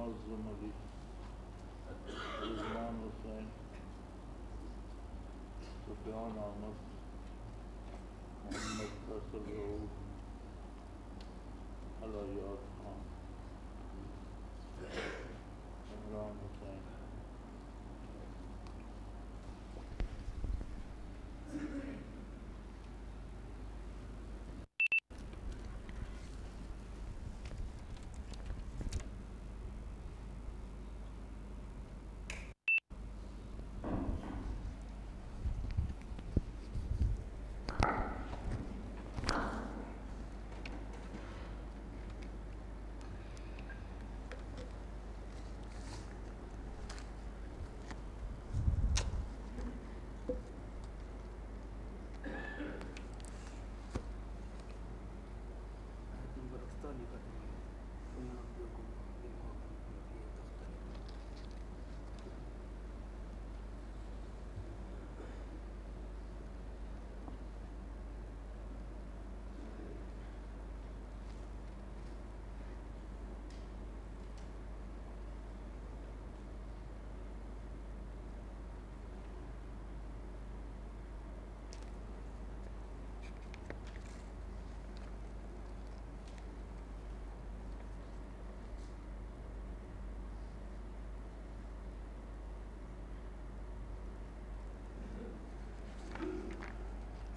معظم علی رضوان حسین سفیان احمد محمد فیصل رؤوف علیات خان عمران حسین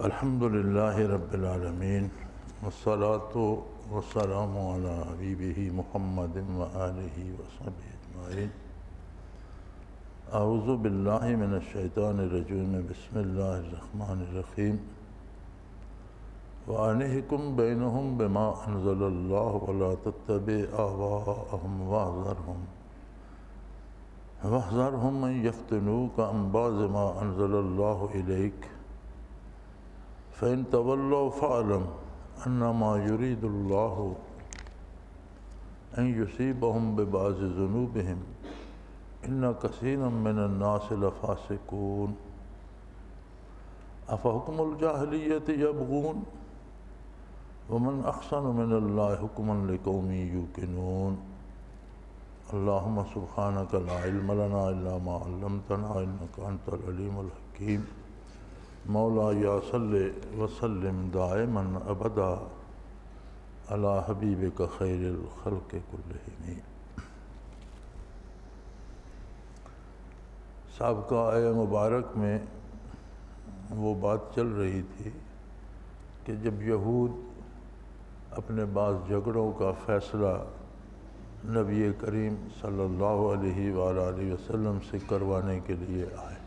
الحمد للہ رب العالمین والصلاة والسلام علی حبیبہ محمد وآلہ وصحبہ اجمعین اعوذ باللہ من الشیطان الرجیم بسم اللہ الرحمن الرحیم وَأَنِحْكُمْ بَيْنَهُمْ بِمَا أَنزَلَ اللَّهُ وَلَا تَتَّبِعْ أَهْوَاءَهُمْ وَاحْذَرْهُمْ مَنْ يَفْتِنُوكَ عَنْ بَعْضِ مَا أَنزَلَ اللَّهُ إِلَيْكَ فَإِن تَوَلَّوْا فَاعْلَمْ أَنَّمَا يُرِيدُ اللَّهُ أَن يُصِيبَهُم بِبَعْضِ ذُنُوبِهِمْ إِنَّ كَثِيرًا مِّنَ النَّاسِ لَفَاسِقُونَ أَفَحُكْمَ الْجَاهِلِيَّةِ يَبْغُونَ وَمَنْ أَحْسَنُ مِنَ اللَّهِ حُكْمًا لِقَوْمٍ يُوقِنُونَ اللهم سبحانك لا علم لنا إلا ما علمتنا إنك أنت العليم الحكيم مولاي صل وسلم دائما ابدا على حبیبک خیر الخلق کلہم۔ سابقہ آیہ مبارک میں وہ بات چل رہی تھی کہ جب یہود اپنے بعض جھگڑوں کا فیصلہ نبی کریم صلی اللہ علیہ وآلہ وسلم سے کروانے کے لیے آئے،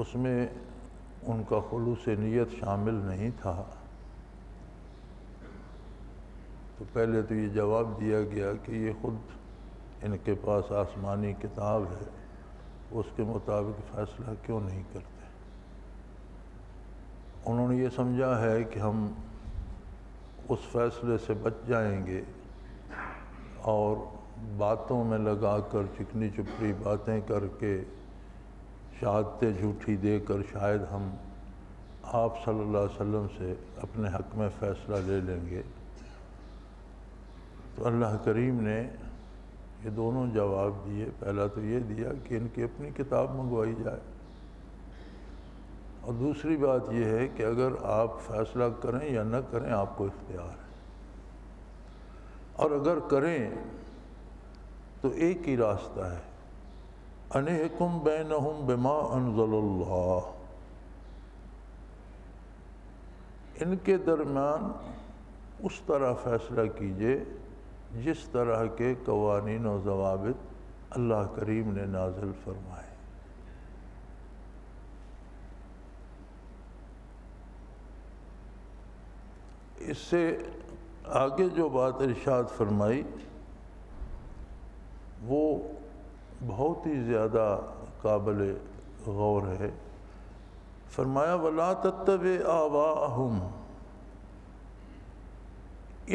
اس میں ان کا خلوص نیت شامل نہیں تھا، تو پہلے تو یہ جواب دیا گیا کہ یہ خود ان کے پاس آسمانی کتاب ہے، اس کے مطابق فیصلہ کیوں نہیں کرتے۔ انہوں نے یہ سمجھا ہے کہ ہم اس فیصلے سے بچ جائیں گے اور باتوں میں لگا کر چکنی چپڑی باتیں کر کے شہادتیں جھوٹی دے کر شاید ہم آپ صلی اللہ علیہ وسلم سے اپنے حق میں فیصلہ لے لیں گے۔ تو اللہ کریم نے یہ دونوں جواب دیے۔ پہلا تو یہ دیا کہ ان کی اپنی کتاب منگوائی جائے، اور دوسری بات یہ ہے کہ اگر آپ فیصلہ کریں یا نہ کریں آپ کو اختیار ہے، اور اگر کریں تو ایک ہی راستہ ہے، اَنِحْكُمْ بَيْنَهُمْ بِمَا أَنزَلَ اللَّهُ، ان کے درمیان اس طرح فیصلہ کیجئے جس طرح کے قوانین و ضوابط اللہ کریم نے نازل فرمائے۔ اس سے آگے جو بات ارشاد فرمائی وہ بہت ہی زیادہ قابل غور ہے۔ فرمایا وَلَا تَتَّبِعْ آبَاءَهُمْ،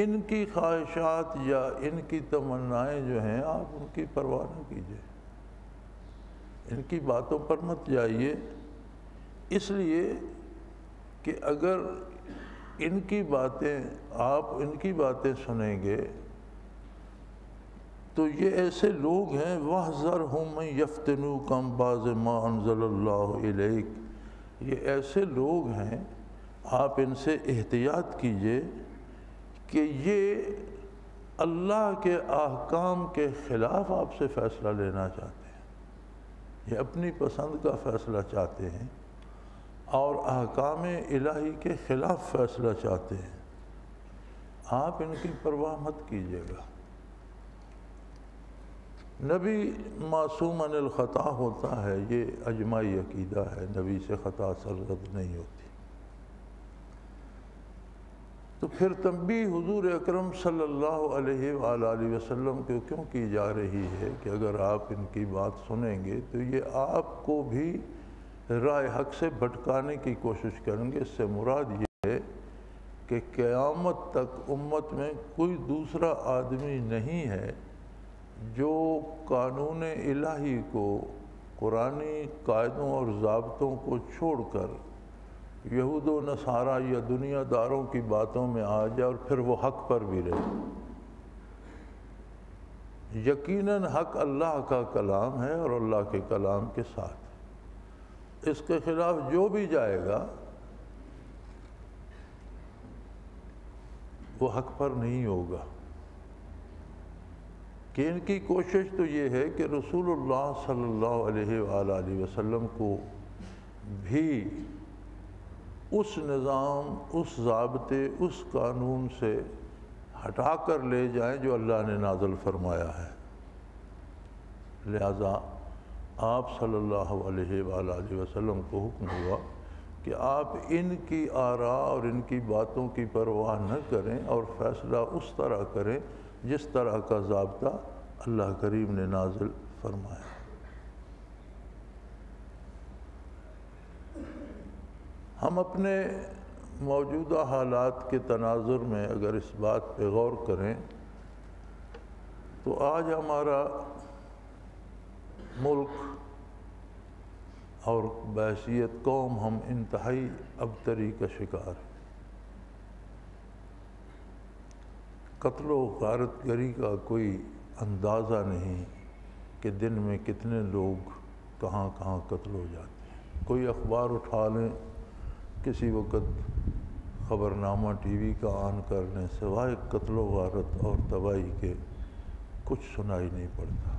ان کی خواہشات یا ان کی تمنائیں جو ہیں آپ ان کی پرواہ نہ کیجیے، ان کی باتوں پر مت جائیے، اس لیے کہ اگر ان کی باتیں آپ ان کی باتیں سنیں گے تو یہ ایسے لوگ ہیں وَاحْذَرْهُم مَّن يَفْتِنُوكَ عَن بَعْضِ مَا أَنزَلَ اللَّهُ إِلَيْكَ، یہ ایسے لوگ ہیں، آپ ان سے احتیاط کیجئے کہ یہ اللہ کے احکام کے خلاف آپ سے فیصلہ لینا چاہتے ہیں، یہ اپنی پسند کا فیصلہ چاہتے ہیں اور احکام الہی کے خلاف فیصلہ چاہتے ہیں، آپ ان کی پرواہ مت کیجیے گا۔ نبی معصوم عن الخطا ہوتا ہے، یہ اجماعی عقیدہ ہے، نبی سے خطا سرزد نہیں ہوتی۔ تو پھر تنبیہ حضور اکرم صلی اللہ علیہ وآلہ وسلم کو کیوں کی جا رہی ہے کہ اگر آپ ان کی بات سنیں گے تو یہ آپ کو بھی راہ حق سے بھٹکانے کی کوشش کریں گے۔ اس سے مراد یہ ہے کہ قیامت تک امت میں کوئی دوسرا آدمی نہیں ہے جو قانون الہی کو، قرآنی قاعدوں اور ضابطوں کو چھوڑ کر یہود و نصارہ یا دنیا داروں کی باتوں میں آ جائے اور پھر وہ حق پر بھی رہے۔ یقیناً حق اللہ کا کلام ہے اور اللہ کے کلام کے ساتھ، اس کے خلاف جو بھی جائے گا وہ حق پر نہیں ہوگا۔ کہ ان کی کوشش تو یہ ہے کہ رسول اللہ صلی اللہ علیہ وآلہ وسلم کو بھی اس نظام، اس ضابطے، اس قانون سے ہٹا کر لے جائیں جو اللہ نے نازل فرمایا ہے۔ لہذا آپ صلی اللہ علیہ وآلہ وسلم کو حکم ہوا کہ آپ ان کی آراء اور ان کی باتوں کی پرواہ نہ کریں اور فیصلہ اس طرح کریں جس طرح کا ضابطہ اللہ کریم نے نازل فرمایا۔ ہم اپنے موجودہ حالات کے تناظر میں اگر اس بات پہ غور کریں تو آج ہمارا ملک اور بحیثیت قوم ہم انتہائی ابتری کا شکار ہیں۔ قتل و غارت گری کا کوئی اندازہ نہیں کہ دن میں کتنے لوگ کہاں کہاں قتل ہو جاتے ہیں۔ کوئی اخبار اٹھا لیں، کسی وقت خبرنامہ ٹی وی کا آن کر لیں، سوائے قتل و غارت اور تباہی کے کچھ سنائی نہیں پڑتا۔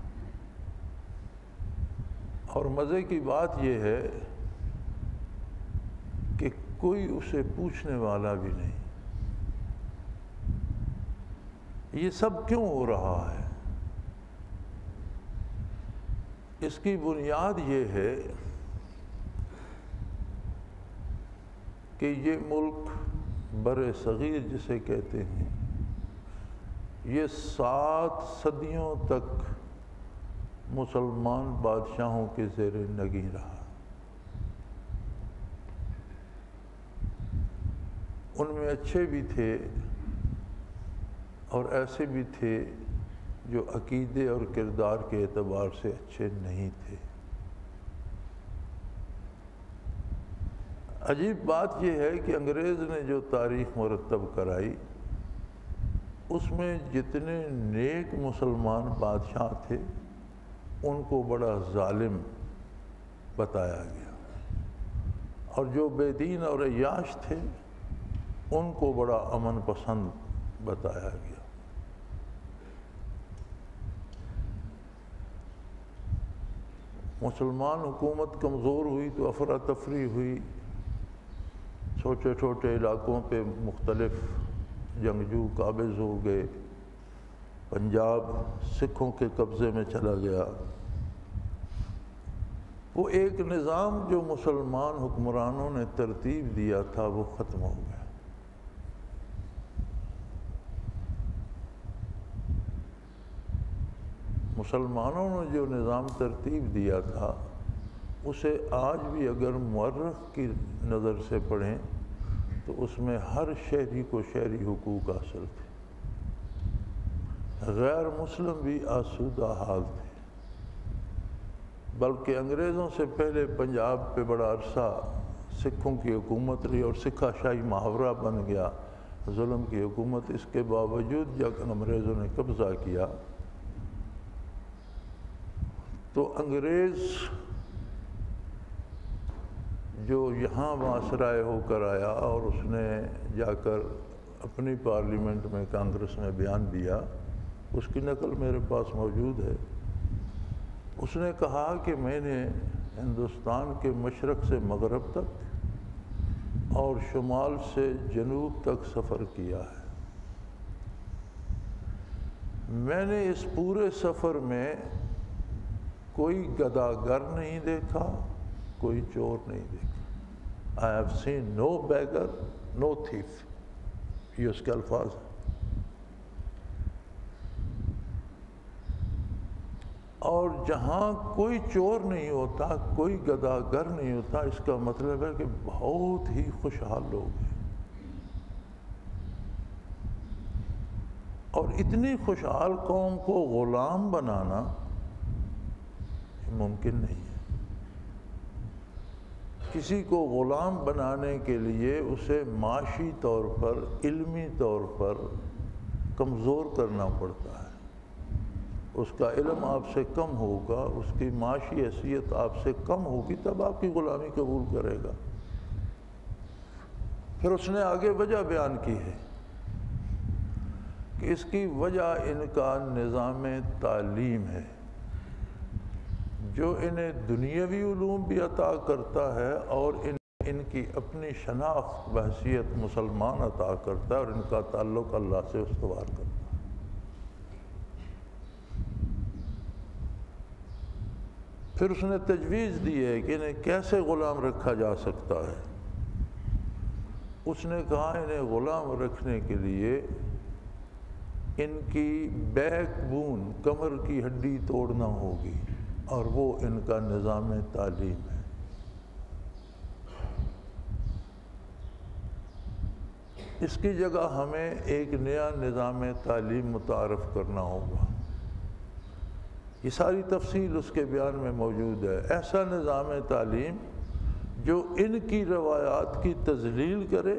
اور مزے کی بات یہ ہے کہ کوئی اسے پوچھنے والا بھی نہیں، یہ سب کیوں ہو رہا ہے؟ اس کی بنیاد یہ ہے کہ یہ ملک بر صغیر جسے کہتے ہیں، یہ 7 صدیوں تک مسلمان بادشاہوں کے زیر نگیں رہا۔ ان میں اچھے بھی تھے اور ایسے بھی تھے جو عقیدے اور کردار کے اعتبار سے اچھے نہیں تھے۔ عجیب بات یہ ہے کہ انگریز نے جو تاریخ مرتب کرائی اس میں جتنے نیک مسلمان بادشاہ تھے ان کو بڑا ظالم بتایا گیا، اور جو بے دین اور عیاش تھے ان کو بڑا امن پسند بتایا گیا۔ مسلمان حکومت کمزور ہوئی تو افراتفری ہوئی، چھوٹے چھوٹے علاقوں پہ مختلف جنگجو قابض ہو گئے، پنجاب سکھوں کے قبضے میں چلا گیا۔ وہ ایک نظام جو مسلمان حکمرانوں نے ترتیب دیا تھا وہ ختم ہو گیا۔ مسلمانوں نے جو نظام ترتیب دیا تھا اسے آج بھی اگر مورخ کی نظر سے پڑھیں تو اس میں ہر شہری کو شہری حقوق حاصل تھے، غیر مسلم بھی آسودہ حال تھے۔ بلکہ انگریزوں سے پہلے پنجاب پہ بڑا عرصہ سکھوں کی حکومت رہی اور سکھا شاہی محاورہ بن گیا ظلم کی حکومت۔ اس کے باوجود جب انگریزوں نے قبضہ کیا تو انگریز جو یہاں واسرائے ہو کر آیا اور اس نے جا کر اپنی پارلیمنٹ میں کانگریس میں بیان دیا، اس کی نقل میرے پاس موجود ہے۔ اس نے کہا کہ میں نے ہندوستان کے مشرق سے مغرب تک اور شمال سے جنوب تک سفر کیا ہے۔ میں نے اس پورے سفر میں کوئی گداگر نہیں دیکھا، کوئی چور نہیں دیکھا۔ I have seen no beggar, no thief۔ یہ اس کے الفاظ ہیں۔ اور جہاں کوئی چور نہیں ہوتا، کوئی گداگر نہیں ہوتا، اس کا مطلب ہے کہ بہت ہی خوشحال لوگ ہیں۔ اور اتنی خوشحال قوم کو غلام بنانا ممکن نہیں ہے۔ کسی کو غلام بنانے کے لیے اسے معاشی طور پر، علمی طور پر کمزور کرنا پڑتا ہے۔ اس کا علم آپ سے کم ہوگا، اس کی معاشی حیثیت آپ سے کم ہوگی، تب آپ کی غلامی قبول کرے گا۔ پھر اس نے آگے وجہ بیان کی ہے کہ اس کی وجہ ان کا نظام تعلیم ہے، جو انہیں دنیاوی علوم بھی عطا کرتا ہے اور ان کی اپنی شناخت بحیثیت مسلمان عطا کرتا ہے، اور ان کا تعلق اللہ سے استوار کرتا ہے۔ پھر اس نے تجویز دی ہے کہ انہیں کیسے غلام رکھا جا سکتا ہے۔ اس نے کہا انہیں غلام رکھنے کے لیے ان کی بیک بون، کمر کی ہڈی توڑنا ہوگی، اور وہ ان کا نظام تعلیم ہے۔ اس کی جگہ ہمیں ایک نیا نظام تعلیم متعارف کرنا ہوگا۔ یہ ساری تفصیل اس کے بیان میں موجود ہے۔ ایسا نظام تعلیم جو ان کی روایات کی تذلیل کرے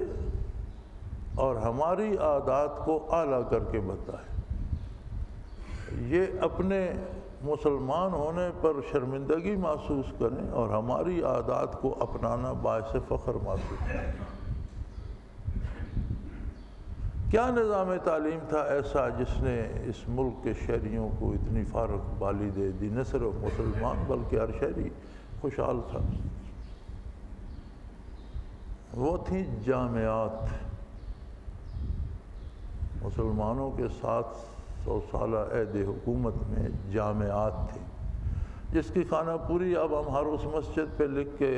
اور ہماری عادات کو اعلیٰ کر کے بتائے۔ یہ اپنے مسلمان ہونے پر شرمندگی محسوس کریں اور ہماری عادات کو اپنانا باعث فخر محسوس کریں۔ کیا نظام تعلیم تھا ایسا جس نے اس ملک کے شہریوں کو اتنی فارغ بالی دے دی؟ نہ صرف مسلمان بلکہ ہر شہری خوشحال تھا۔ وہ تھیں جامعات۔ مسلمانوں کے 700 سالہ عہد حکومت میں جامعات تھیں، جس کی خانہ پوری اب ہم ہر اس مسجد پہ لکھ کے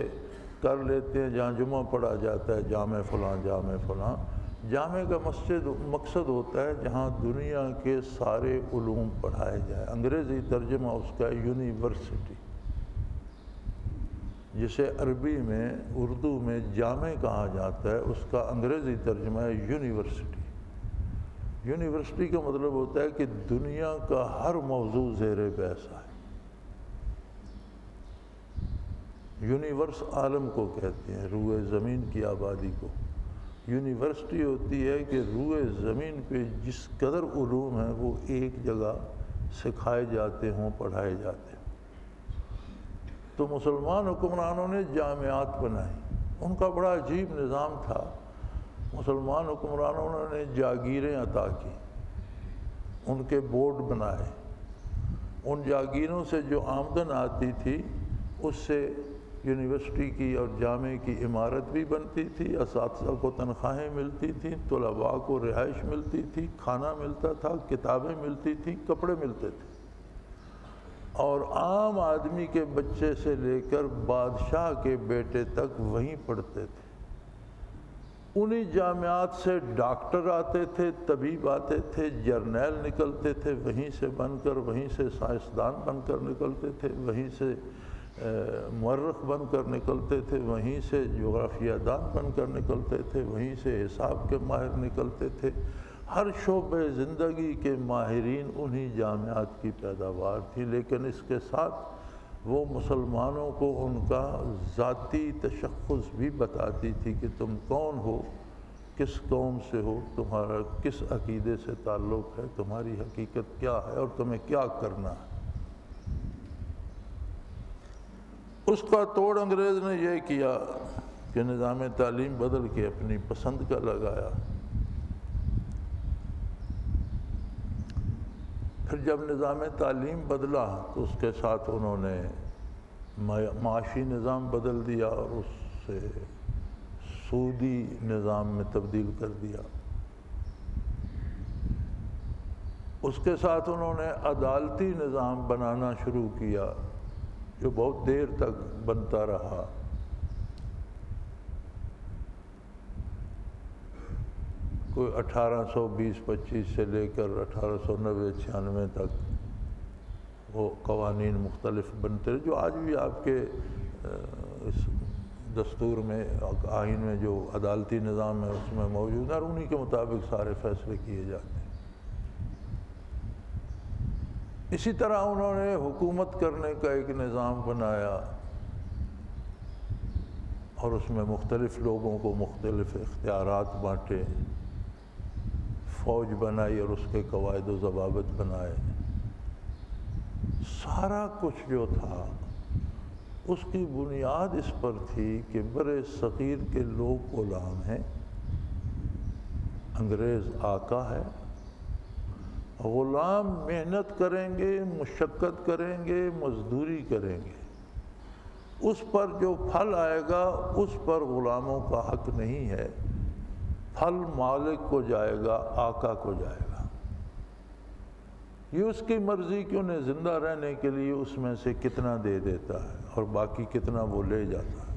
کر لیتے ہیں جہاں جمعہ پڑھا جاتا ہے، جامع فلاں جامع فلاں۔ جامع کا مقصد ہوتا ہے جہاں دنیا کے سارے علوم پڑھائے جائیں۔ انگریزی ترجمہ اس کا یونیورسٹی، جسے عربی میں، اردو میں جامع کہا جاتا ہے، اس کا انگریزی ترجمہ ہے یونیورسٹی۔ یونیورسٹی کا مطلب ہوتا ہے کہ دنیا کا ہر موضوع زیر بحث ہے۔ یونیورس عالم کو کہتے ہیں، روئے زمین کی آبادی کو۔ یونیورسٹی ہوتی ہے کہ روئے زمین پہ جس قدر علوم ہیں وہ ایک جگہ سکھائے جاتے ہوں، پڑھائے جاتے ہوں۔ تو مسلمان حکمرانوں نے جامعات بنائی۔ ان کا بڑا عجیب نظام تھا۔ مسلمان حکمرانوں نے جاگیریں عطا کی، ان کے بورڈ بنائے۔ ان جاگیروں سے جو آمدن آتی تھی اس سے یونیورسٹی کی اور جامع کی عمارت بھی بنتی تھی، اساتذہ کو تنخواہیں ملتی تھیں، طلباء کو رہائش ملتی تھی، کھانا ملتا تھا، کتابیں ملتی تھیں، کپڑے ملتے تھے، اور عام آدمی کے بچے سے لے کر بادشاہ کے بیٹے تک وہیں پڑھتے تھے۔ انہی جامعات سے ڈاکٹر آتے تھے، طبیب آتے تھے، جرنیل نکلتے تھے وہیں سے بن کر، وہیں سے سائنسدان بن کر نکلتے تھے، وہیں سے مورخ بن کر نکلتے تھے، وہیں سے جغرافیہ دان بن کر نکلتے تھے، وہیں سے حساب کے ماہر نکلتے تھے۔ ہر شعبہ زندگی کے ماہرین انہی جامعات کی پیداوار تھی۔ لیکن اس کے ساتھ وہ مسلمانوں کو ان کا ذاتی تشخص بھی بتاتی تھی کہ تم کون ہو، کس قوم سے ہو، تمہارا کس عقیدے سے تعلق ہے، تمہاری حقیقت کیا ہے اور تمہیں کیا کرنا ہے۔ اس کا توڑ انگریز نے یہ کیا کہ نظام تعلیم بدل کے اپنی پسند کا لگایا۔ پھر جب نظام تعلیم بدلا تو اس کے ساتھ انہوں نے معاشی نظام بدل دیا اور اس سے سودی نظام میں تبدیل کر دیا۔ اس کے ساتھ انہوں نے عدالتی نظام بنانا شروع کیا جو بہت دیر تک بنتا رہا۔ کوئی 1820-25 سے لے کر 1890-96 تک وہ قوانین مختلف بنتے رہے، جو آج بھی آپ کے اس دستور میں آئین میں جو عدالتی نظام ہے اس میں موجود ہے، اور انہی کے مطابق سارے فیصلے کیے جاتے ہیں۔ اسی طرح انہوں نے حکومت کرنے کا ایک نظام بنایا اور اس میں مختلف لوگوں کو مختلف اختیارات بانٹے، فوج بنائی اور اس کے قواعد و ضوابط بنائے۔ سارا کچھ جو تھا اس کی بنیاد اس پر تھی کہ برِ صغیر کے لوگ غلام ہیں، انگریز آقا ہے، غلام محنت کریں گے، مشقت کریں گے، مزدوری کریں گے، اس پر جو پھل آئے گا اس پر غلاموں کا حق نہیں ہے، پھل مالک کو جائے گا، آقا کو جائے گا۔ یہ اس کی مرضی کہ انہیں زندہ رہنے کے لیے اس میں سے کتنا دے دیتا ہے اور باقی کتنا وہ لے جاتا ہے۔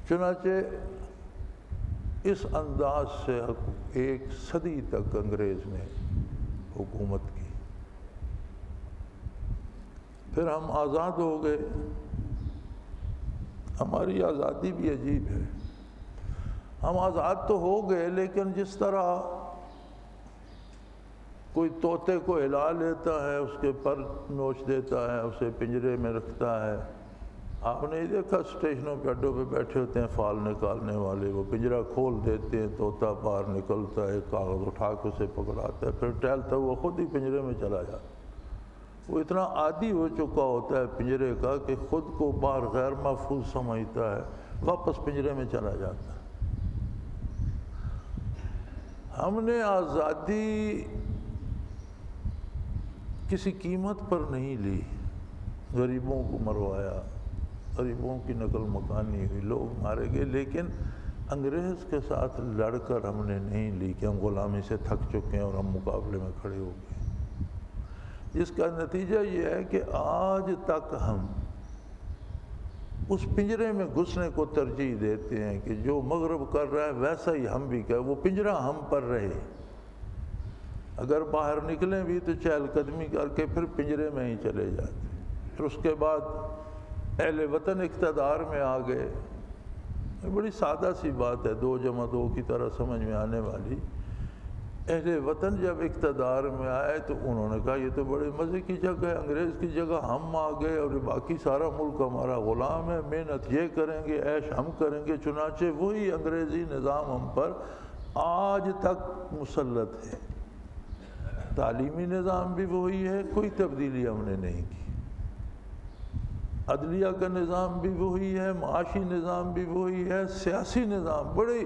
چنانچہ اس انداز سے 1 صدی تک انگریز نے حکومت کی۔ پھر ہم آزاد ہو گئے۔ ہماری آزادی بھی عجیب ہے، ہم آزاد تو ہو گئے لیکن جس طرح کوئی طوطے کو ہلا لیتا ہے، اس کے پر نوچ دیتا ہے، اسے پنجرے میں رکھتا ہے۔ آپ نے دیکھا اسٹیشنوں پہ اڈوں پہ بیٹھے ہوتے ہیں فال نکالنے والے، وہ پنجرہ کھول دیتے ہیں، طوطا باہر نکلتا ہے، کاغذ اٹھا کے اسے پکڑاتا ہے، پھر ٹہلتا ہے وہ خود ہی پنجرے میں چلا جاتا ہے۔ وہ اتنا عادی ہو چکا ہوتا ہے پنجرے کا کہ خود کو باہر غیر محفوظ سمجھتا ہے، واپس پنجرے میں چلا جاتا ہے۔ ہم نے آزادی کسی قیمت پر نہیں لی، غریبوں کو مروایا، غریبوں کی نقل مکانی ہوئی، لوگ مارے گئے، لیکن انگریز کے ساتھ لڑ کر ہم نے نہیں لی کہ ہم غلامی سے تھک چکے ہیں اور ہم مقابلے میں کھڑے ہو گئے۔ اس کا نتیجہ یہ ہے کہ آج تک ہم اس پنجرے میں گھسنے کو ترجیح دیتے ہیں کہ جو مغرب کر رہا ہے ویسا ہی ہم بھی کریں، وہ پنجرہ ہم پر رہے۔ اگر باہر نکلیں بھی تو چہل قدمی کر کے پھر پنجرے میں ہی چلے جاتے۔ پھر اس کے بعد اہل وطن اقتدار میں آ گئے۔ بڑی سادہ سی بات ہے، 2 + 2 کی طرح سمجھ میں آنے والی۔ اہل وطن جب اقتدار میں آئے تو انہوں نے کہا یہ تو بڑے مزے کی جگہ ہے، انگریز کی جگہ ہم آ گئے اور باقی سارا ملک ہمارا غلام ہے، محنت یہ کریں گے، عیش ہم کریں گے۔ چنانچہ وہی انگریزی نظام ہم پر آج تک مسلط ہے۔ تعلیمی نظام بھی وہی ہے، کوئی تبدیلی ہم نے نہیں کی۔ عدلیہ کا نظام بھی وہی ہے، معاشی نظام بھی وہی ہے، سیاسی نظام بڑے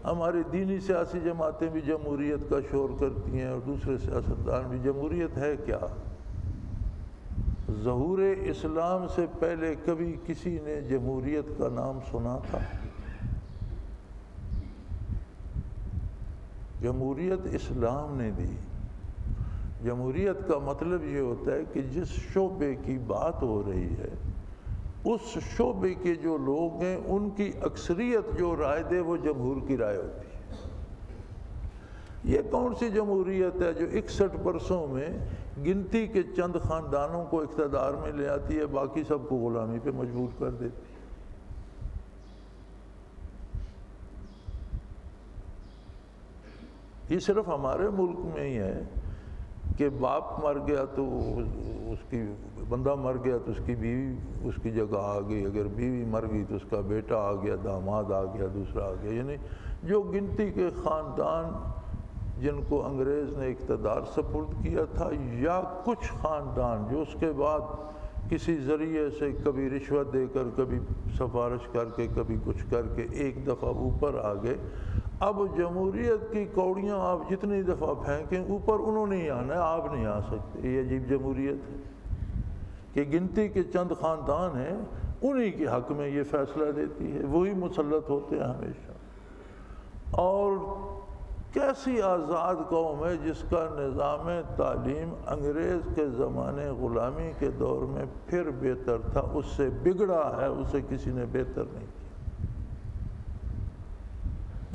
ہماری دینی سیاسی جماعتیں بھی جمہوریت کا شور کرتی ہیں اور دوسرے سیاستدان بھی۔ جمہوریت ہے کیا؟ ظہور اسلام سے پہلے کبھی کسی نے جمہوریت کا نام سنا تھا؟ جمہوریت اسلام نے دی۔ جمہوریت کا مطلب یہ ہوتا ہے کہ جس شعبے کی بات ہو رہی ہے اس شعبے کے جو لوگ ہیں ان کی اکثریت جو رائے دے وہ جمہور کی رائے ہوتی ہے۔ یہ کون سی جمہوریت ہے جو 61 برسوں میں گنتی کے چند خاندانوں کو اقتدار میں لے آتی ہے، باقی سب کو غلامی پہ مجبور کر دیتی ہے؟ یہ صرف ہمارے ملک میں ہی ہے کہ باپ مر گیا تو اس کی بندہ مر گیا تو اس کی بیوی اس کی جگہ آ گئی، اگر بیوی مر گئی تو اس کا بیٹا آ گیا، داماد آ گیا، دوسرا آ گیا۔ یعنی جو گنتی کے خاندان جن کو انگریز نے اقتدار سپرد کیا تھا، یا کچھ خاندان جو اس کے بعد کسی ذریعے سے کبھی رشوت دے کر، کبھی سفارش کر کے، کبھی کچھ کر کے ایک دفعہ اوپر آ گئے۔ اب جمہوریت کی کوڑیاں آپ جتنی دفعہ پھینکیں اوپر انہوں نے ہی آنا ہے، آپ نہیں آ سکتے۔ یہ عجیب جمہوریت ہے کہ گنتی کے چند خاندان ہیں، انہی کے حق میں یہ فیصلہ دیتی ہے، وہی مسلط ہوتے ہیں ہمیشہ۔ اور کیسی آزاد قوم ہے جس کا نظام تعلیم انگریز کے زمانے غلامی کے دور میں پھر بہتر تھا، اس سے بگڑا ہے، اسے کسی نے بہتر نہیں کیا۔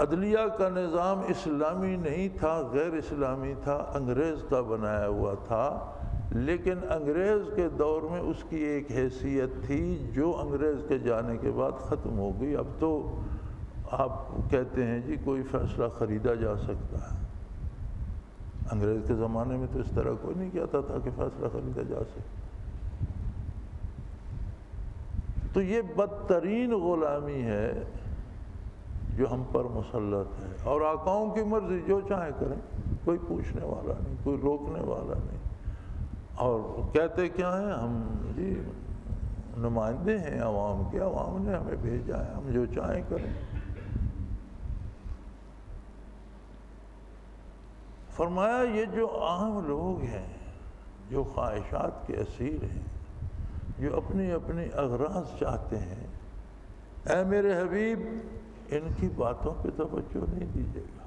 عدلیہ کا نظام اسلامی نہیں تھا، غیر اسلامی تھا، انگریز کا بنایا ہوا تھا، لیکن انگریز کے دور میں اس کی ایک حیثیت تھی جو انگریز کے جانے کے بعد ختم ہو گئی۔ اب تو آپ کہتے ہیں جی کوئی فیصلہ خریدا جا سکتا ہے، انگریز کے زمانے میں تو اس طرح کوئی نہیں کہتا تھا کہ فیصلہ خریدا جا سکتا۔ تو یہ بدترین غلامی ہے جو ہم پر مسلط ہے، اور آقاؤں کی مرضی جو چاہے کریں، کوئی پوچھنے والا نہیں، کوئی روکنے والا نہیں۔ اور کہتے کیا ہیں؟ ہم جی نمائندے ہیں عوام کے، عوام نے ہمیں بھیجا ہے، ہم جو چاہیں کریں۔ فرمایا یہ جو عام لوگ ہیں، جو خواہشات کے اسیر ہیں، جو اپنی اپنی اغراض چاہتے ہیں، اے میرے حبیب ان کی باتوں پہ توجہ نہیں دیجیے گا،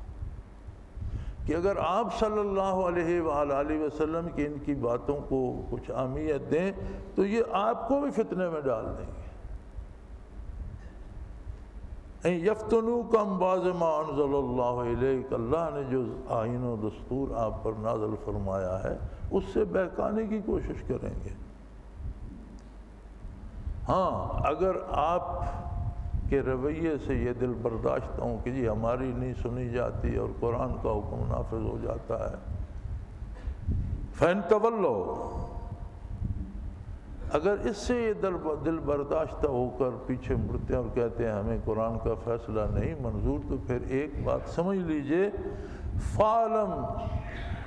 کہ اگر آپ صلی اللہ علیہ وآلہ وسلم کی ان کی باتوں کو کچھ اہمیت دیں تو یہ آپ کو بھی فتنے میں ڈال دیں گے۔ یفتنوکم بعض ما انزل اللہ الیک، اللہ نے جو آئین و دستور آپ پر نازل فرمایا ہے اس سے بہکانے کی کوشش کریں گے۔ ہاں اگر آپ کے رویے سے یہ دل برداشت ہوں کہ جی ہماری نہیں سنی جاتی اور قرآن کا حکم نافذ ہو جاتا ہے، فَإِن تَوَلَّوْا، اگر اس سے یہ دل برداشتہ ہو کر پیچھے مڑتے ہیں اور کہتے ہیں ہمیں قرآن کا فیصلہ نہیں منظور، تو پھر ایک بات سمجھ لیجئے، فَعْلَمْ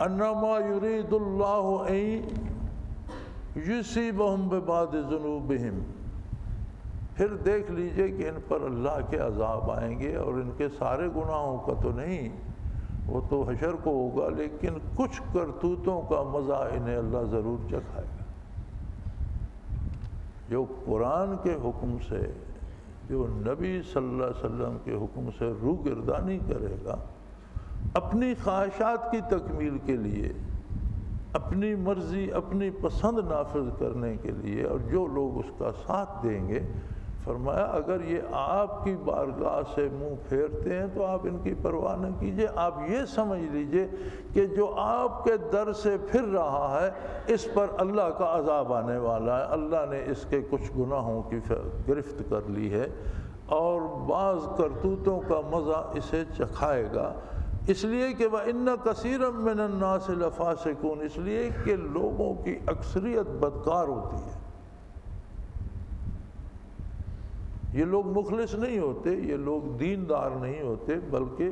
أَنَّمَا يُرِيدُ اللَّهُ أَن يُصِيبَهُم بِبَعْضِ ذُنُوبِهِمْ، پھر دیکھ لیجئے کہ ان پر اللہ کے عذاب آئیں گے، اور ان کے سارے گناہوں کا تو نہیں، وہ تو حشر کو ہوگا، لیکن کچھ کرتوتوں کا مزہ انہیں اللہ ضرور چکھائے گا۔ جو قرآن کے حکم سے، جو نبی صلی اللہ علیہ وسلم کے حکم سے روگردانی کرے گا، اپنی خواہشات کی تکمیل کے لیے، اپنی مرضی اپنی پسند نافذ کرنے کے لیے، اور جو لوگ اس کا ساتھ دیں گے، فرمایا اگر یہ آپ کی بارگاہ سے منہ پھیرتے ہیں تو آپ ان کی پرواہ نہ کیجئے، آپ یہ سمجھ لیجئے کہ جو آپ کے در سے پھر رہا ہے اس پر اللہ کا عذاب آنے والا ہے، اللہ نے اس کے کچھ گناہوں کی گرفت کر لی ہے، اور بعض کرتوتوں کا مزہ اسے چکھائے گا، اس لیے کہ وَإِنَّ كَثِيرًا مِّنَ النَّاسِ لَفَاسِقُونَ، اس لیے کہ لوگوں کی اکثریت بدکار ہوتی ہے۔ یہ لوگ مخلص نہیں ہوتے، یہ لوگ دیندار نہیں ہوتے، بلکہ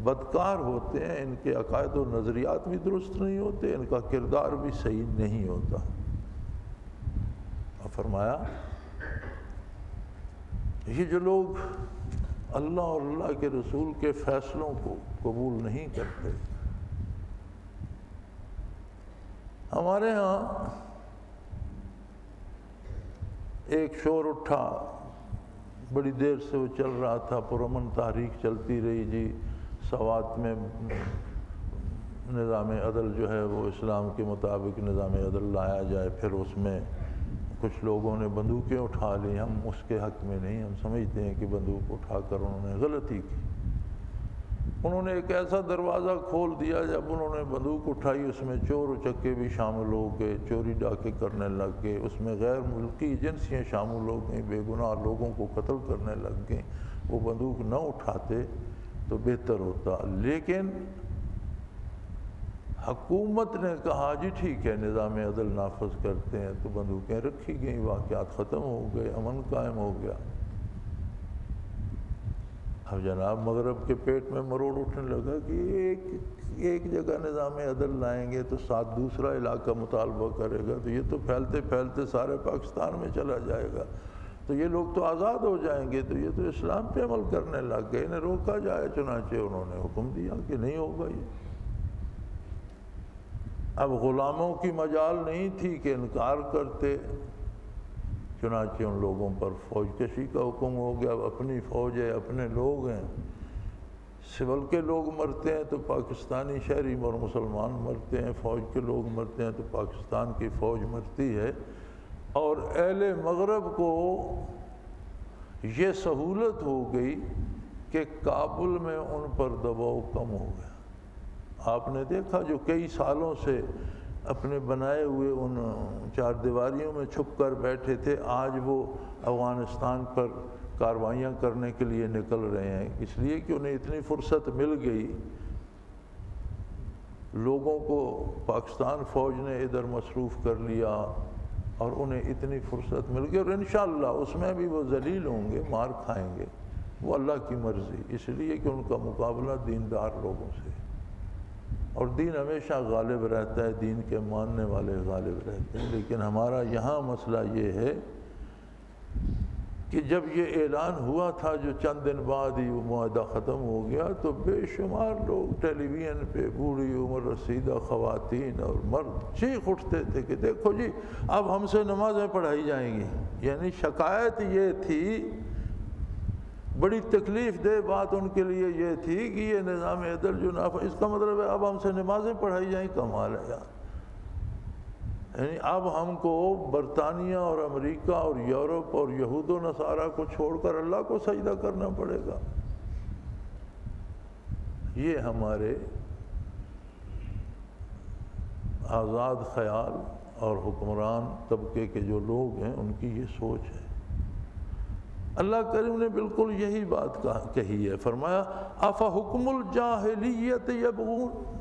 بدکار ہوتے ہیں، ان کے عقائد و نظریات بھی درست نہیں ہوتے، ان کا کردار بھی صحیح نہیں ہوتا۔ اور فرمایا یہ جو لوگ اللہ اور اللہ کے رسول کے فیصلوں کو قبول نہیں کرتے، ہمارے ہاں ایک شور اٹھا، بڑی دیر سے وہ چل رہا تھا، پرامن تحریک چلتی رہی جی، سوات میں نظام عدل جو ہے وہ اسلام کے مطابق نظام عدل لایا جائے، پھر اس میں کچھ لوگوں نے بندوقیں اٹھا لی، ہم اس کے حق میں نہیں، ہم سمجھتے ہیں کہ بندوق اٹھا کر انہوں نے غلطی کی، انہوں نے ایک ایسا دروازہ کھول دیا، جب انہوں نے بندوق اٹھائی اس میں چور و چکے بھی شامل ہو گئے، چوری ڈاکے کرنے لگ گئے، اس میں غیر ملکی ایجنسیاں شامل ہو گئیں، بے گناہ لوگوں کو قتل کرنے لگ گئیں۔ وہ بندوق نہ اٹھاتے تو بہتر ہوتا، لیکن حکومت نے کہا جی ٹھیک ہے نظام عدل نافذ کرتے ہیں، تو بندوقیں رکھی گئیں، واقعات ختم ہو گئے، امن قائم ہو گیا۔ اب جناب مغرب کے پیٹ میں مروڑ اٹھنے لگا کہ ایک جگہ نظام عدل لائیں گے تو ساتھ دوسرا علاقہ مطالبہ کرے گا، تو یہ تو پھیلتے پھیلتے سارے پاکستان میں چلا جائے گا، تو یہ لوگ تو آزاد ہو جائیں گے، تو یہ تو اسلام پہ عمل کرنے لگ گئے، انہیں روکا جائے۔ چنانچہ انہوں نے حکم دیا کہ نہیں ہوگا یہ۔ اب غلاموں کی مجال نہیں تھی کہ انکار کرتے، چنانچہ ان لوگوں پر فوج کشی کا حکم ہو گیا۔ اب اپنی فوج ہے، اپنے لوگ ہیں، سول کے لوگ مرتے ہیں تو پاکستانی شہری اور مسلمان مرتے ہیں، فوج کے لوگ مرتے ہیں تو پاکستان کی فوج مرتی ہے۔ اور اہل مغرب کو یہ سہولت ہو گئی کہ کابل میں ان پر دباؤ کم ہو گیا۔ آپ نے دیکھا جو کئی سالوں سے اپنے بنائے ہوئے ان چار دیواریوں میں چھپ کر بیٹھے تھے، آج وہ افغانستان پر کارروائیاں کرنے کے لیے نکل رہے ہیں، اس لیے کہ انہیں اتنی فرصت مل گئی۔ لوگوں کو پاکستان فوج نے ادھر مصروف کر لیا اور انہیں اتنی فرصت مل گئی، اور انشاءاللہ اس میں بھی وہ ذلیل ہوں گے، مار کھائیں گے، وہ اللہ کی مرضی، اس لیے کہ ان کا مقابلہ دیندار لوگوں سے، اور دین ہمیشہ غالب رہتا ہے، دین کے ماننے والے غالب رہتے ہیں۔ لیکن ہمارا یہاں مسئلہ یہ ہے کہ جب یہ اعلان ہوا تھا، جو چند دن بعد ہی وہ معاہدہ ختم ہو گیا، تو بے شمار لوگ ٹیلی ویژن پہ، بوڑھی عمر رسیدہ خواتین اور مرد چیخ اٹھتے تھے کہ دیکھو جی اب ہم سے نمازیں پڑھائی جائیں گی۔ یعنی شکایت یہ تھی، بڑی تکلیف دہ بات ان کے لیے یہ تھی کہ یہ نظام عدل جو اس کا مطلب ہے اب ہم سے نمازیں پڑھائی جائیں۔ کمال ہے یار، یعنی اب ہم کو برطانیہ اور امریکہ اور یورپ اور یہود و نصارہ کو چھوڑ کر اللہ کو سجدہ کرنا پڑے گا۔ یہ ہمارے آزاد خیال اور حکمران طبقے کے جو لوگ ہیں ان کی یہ سوچ ہے۔ اللہ کریم نے بالکل یہی بات کہی ہے، فرمایا افحکم الجاہلیت یبغون،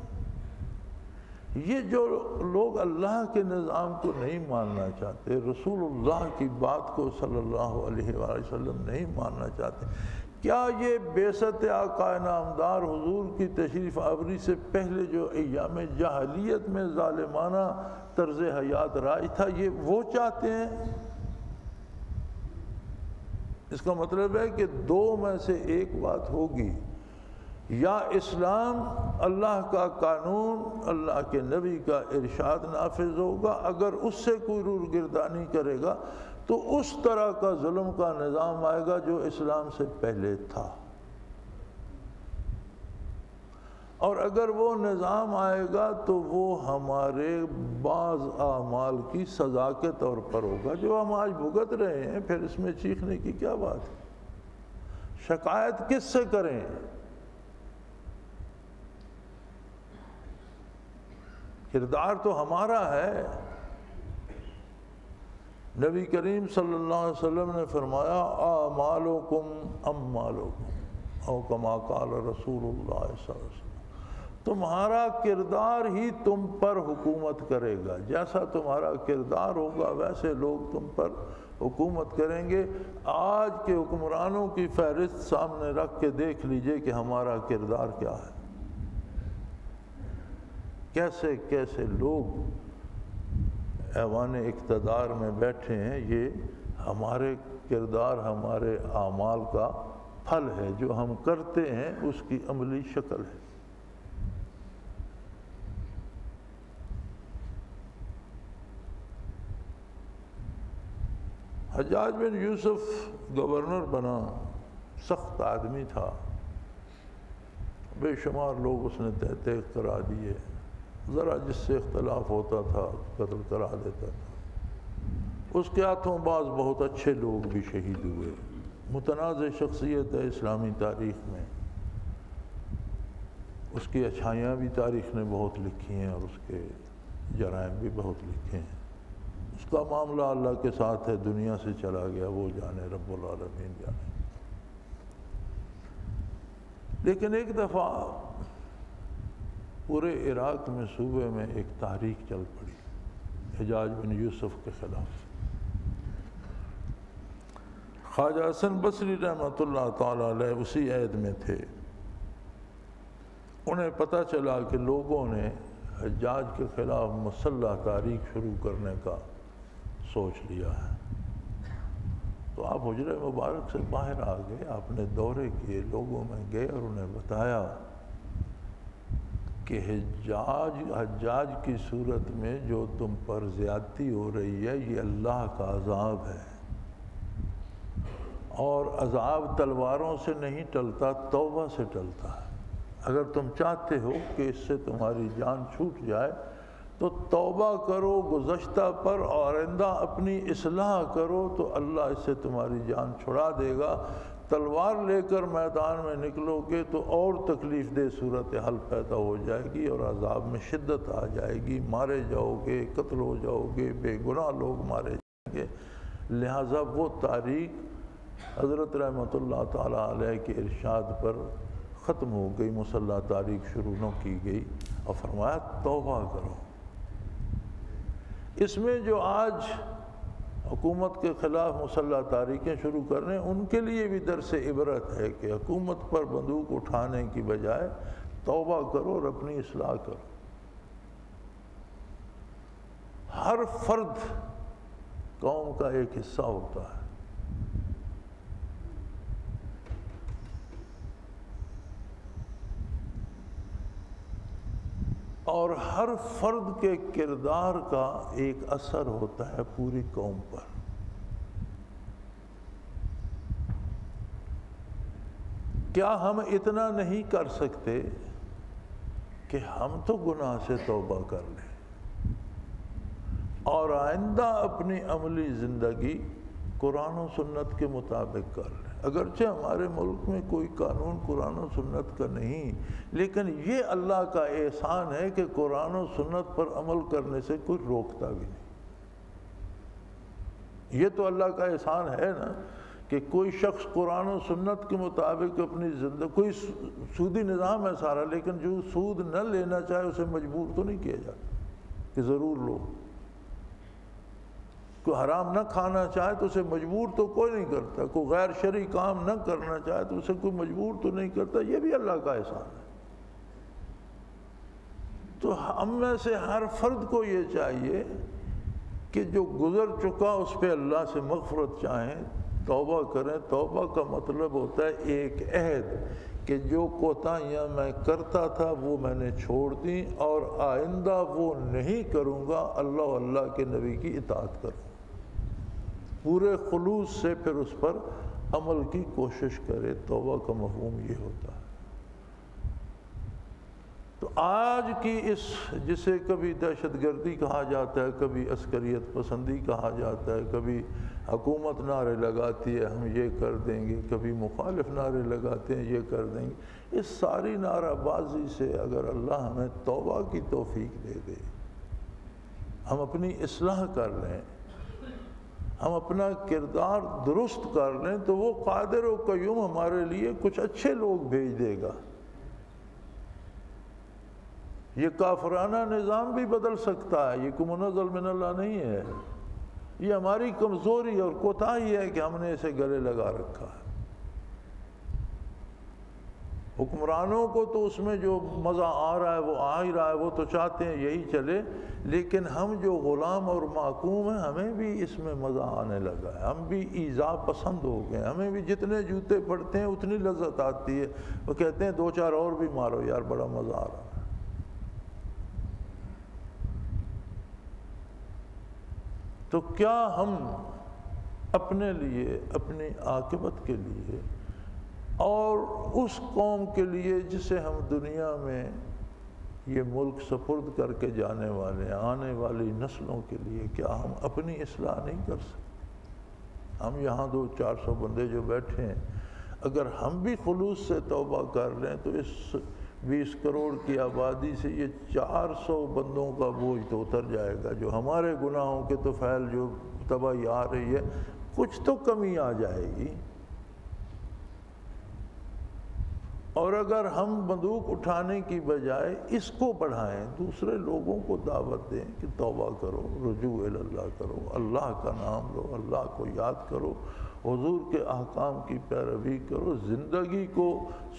یہ جو لوگ اللہ کے نظام کو نہیں ماننا چاہتے، رسول اللہ کی بات کو صلی اللہ علیہ وآلہ وسلم نہیں ماننا چاہتے، کیا یہ بعثت آقا نامدار حضور کی تشریف آوری سے پہلے جو ایام جاہلیت میں ظالمانہ طرز حیات رائج تھا یہ وہ چاہتے ہیں؟ اس کا مطلب ہے کہ دو میں سے ایک بات ہوگی، یا اسلام اللہ کا قانون، اللہ کے نبی کا ارشاد نافذ ہوگا، اگر اس سے کوئی روگردانی کرے گا تو اس طرح کا ظلم کا نظام آئے گا جو اسلام سے پہلے تھا، اور اگر وہ نظام آئے گا تو وہ ہمارے بعض اعمال کی سزا کے طور پر ہوگا جو ہم آج بھگت رہے ہیں۔ پھر اس میں چیخنے کی کیا بات ہے؟ شکایت کس سے کریں؟ کردار تو ہمارا ہے۔ نبی کریم صلی اللہ علیہ وسلم نے فرمایا اعمالکم اموالکم، او کما قال رسول اللہ صلی اللہ علیہ وسلم، تمہارا کردار ہی تم پر حکومت کرے گا، جیسا تمہارا کردار ہوگا ویسے لوگ تم پر حکومت کریں گے۔ آج کے حکمرانوں کی فہرست سامنے رکھ کے دیکھ لیجئے کہ ہمارا کردار کیا ہے، کیسے کیسے لوگ ایوان اقتدار میں بیٹھے ہیں۔ یہ ہمارے کردار، ہمارے اعمال کا پھل ہے، جو ہم کرتے ہیں اس کی عملی شکل ہے۔ حجاج بن یوسف گورنر بنا، سخت آدمی تھا، بے شمار لوگ اس نے تحقیق کرا دیے، ذرا جس سے اختلاف ہوتا تھا قتل کرا دیتا تھا۔ اس کے ہاتھوں بعض بہت اچھے لوگ بھی شہید ہوئے۔ متنازع شخصیت ہے اسلامی تاریخ میں، اس کی اچھائیاں بھی تاریخ نے بہت لکھی ہیں اور اس کے جرائم بھی بہت لکھے ہیں۔ اس کا معاملہ اللہ کے ساتھ ہے، دنیا سے چلا گیا، وہ جانے، رب العالمین جانے۔ لیکن ایک دفعہ پورے عراق میں، صوبے میں ایک تحریک چل پڑی حجاج بن یوسف کے خلاف۔ خواجہ حسن بصری رحمۃ اللہ تعالیٰ علیہ اسی عہد میں تھے۔ انہیں پتہ چلا کہ لوگوں نے حجاج کے خلاف مسلح تحریک شروع کرنے کا سوچ لیا ہے، تو آپ حجرہ مبارک سے باہر آ گئے، آپ نے دورے کیے، لوگوں میں گئے اور انہیں بتایا کہ حجاج کی صورت میں جو تم پر زیادتی ہو رہی ہے یہ اللہ کا عذاب ہے، اور عذاب تلواروں سے نہیں ٹلتا، توبہ سے ٹلتا ہے۔ اگر تم چاہتے ہو کہ اس سے تمہاری جان چھوٹ جائے تو توبہ کرو گزشتہ پر، اور آئندہ اپنی اصلاح کرو تو اللہ اس سے تمہاری جان چھڑا دے گا۔ تلوار لے کر میدان میں نکلو گے تو اور تکلیف دہ صورتحال پیدا ہو جائے گی اور عذاب میں شدت آ جائے گی، مارے جاؤ گے، قتل ہو جاؤ گے، بے گناہ لوگ مارے جائیں گے۔ لہٰذا وہ تاریخ حضرت رحمۃ اللہ تعالیٰ علیہ کے ارشاد پر ختم ہو گئی، مسلح تحریک شروع نہ کی گئی، اور فرمایا توبہ کرو۔ اس میں جو آج حکومت کے خلاف مسلح تحریکیں شروع کر رہے ہیں ان کے لیے بھی درس عبرت ہے کہ حکومت پر بندوق اٹھانے کی بجائے توبہ کرو اور اپنی اصلاح کرو۔ ہر فرد قوم کا ایک حصہ ہوتا ہے، اور ہر فرد کے کردار کا ایک اثر ہوتا ہے پوری قوم پر۔ کیا ہم اتنا نہیں کر سکتے کہ ہم تو گناہ سے توبہ کر لیں اور آئندہ اپنی عملی زندگی قرآن و سنت کے مطابق کر لیں؟ اگرچہ ہمارے ملک میں کوئی قانون قرآن و سنت کا نہیں، لیکن یہ اللہ کا احسان ہے کہ قرآن و سنت پر عمل کرنے سے کوئی روکتا بھی نہیں۔ یہ تو اللہ کا احسان ہے نا کہ کوئی شخص قرآن و سنت کے مطابق اپنی زندگی، کوئی سودی نظام ہے سارا، لیکن جو سود نہ لینا چاہے اسے مجبور تو نہیں کیا جاتا کہ ضرور لو۔ کوئی حرام نہ کھانا چاہے تو اسے مجبور تو کوئی نہیں کرتا، کوئی غیر شرعی کام نہ کرنا چاہے تو اسے کوئی مجبور تو نہیں کرتا، یہ بھی اللہ کا احسان ہے۔ تو ہم میں سے ہر فرد کو یہ چاہیے کہ جو گزر چکا اس پہ اللہ سے مغفرت چاہیں، توبہ کریں۔ توبہ کا مطلب ہوتا ہے ایک عہد کہ جو کوتاہیاں میں کرتا تھا وہ میں نے چھوڑ دیں اور آئندہ وہ نہیں کروں گا، اللہ و اللہ کے نبی کی اطاعت کروں، پورے خلوص سے پھر اس پر عمل کی کوشش کرے۔ توبہ کا مفہوم یہ ہوتا ہے۔ تو آج کی اس جسے کبھی دہشت گردی کہا جاتا ہے، کبھی عسکریت پسندی کہا جاتا ہے، کبھی حکومت نعرے لگاتی ہے ہم یہ کر دیں گے، کبھی مخالف نعرے لگاتے ہیں یہ کر دیں گے، اس ساری نعرہ بازی سے اگر اللہ ہمیں توبہ کی توفیق دے دے، ہم اپنی اصلاح کر لیں، ہم اپنا کردار درست کر لیں، تو وہ قادر و قیوم ہمارے لیے کچھ اچھے لوگ بھیج دے گا۔ یہ کافرانہ نظام بھی بدل سکتا ہے، یہ کوئی منزل من اللہ نہیں ہے، یہ ہماری کمزوری اور کوتاہی ہے کہ ہم نے اسے گلے لگا رکھا ہے۔ حکمرانوں کو تو اس میں جو مزہ آ رہا ہے وہ آ ہی رہا ہے، وہ تو چاہتے ہیں یہی چلے، لیکن ہم جو غلام اور محکوم ہیں ہمیں بھی اس میں مزہ آنے لگا ہے، ہم بھی ایذا پسند ہو گئے، ہمیں بھی جتنے جوتے پڑتے ہیں اتنی لذت آتی ہے، وہ کہتے ہیں دو چار اور بھی مارو یار، بڑا مزہ آ رہا ہے۔ تو کیا ہم اپنے لیے، اپنی عاقبت کے لیے اور اس قوم کے لیے جسے ہم دنیا میں یہ ملک سپرد کر کے جانے والے ہیں، آنے والی نسلوں کے لیے کیا ہم اپنی اصلاح نہیں کر سکتے؟ ہم یہاں 200-400 بندے جو بیٹھے ہیں، اگر ہم بھی خلوص سے توبہ کر لیں تو اس 20 کروڑ کی آبادی سے یہ 400 بندوں کا بوجھ تو اتر جائے گا، جو ہمارے گناہوں کے طفیل جو تباہی آ رہی ہے کچھ تو کمی آ جائے گی۔ اور اگر ہم بندوق اٹھانے کی بجائے اس کو بڑھائیں، دوسرے لوگوں کو دعوت دیں کہ توبہ کرو، رجوع اللہ کرو، اللہ کا نام لو، اللہ کو یاد کرو، حضور کے احکام کی پیروی کرو، زندگی کو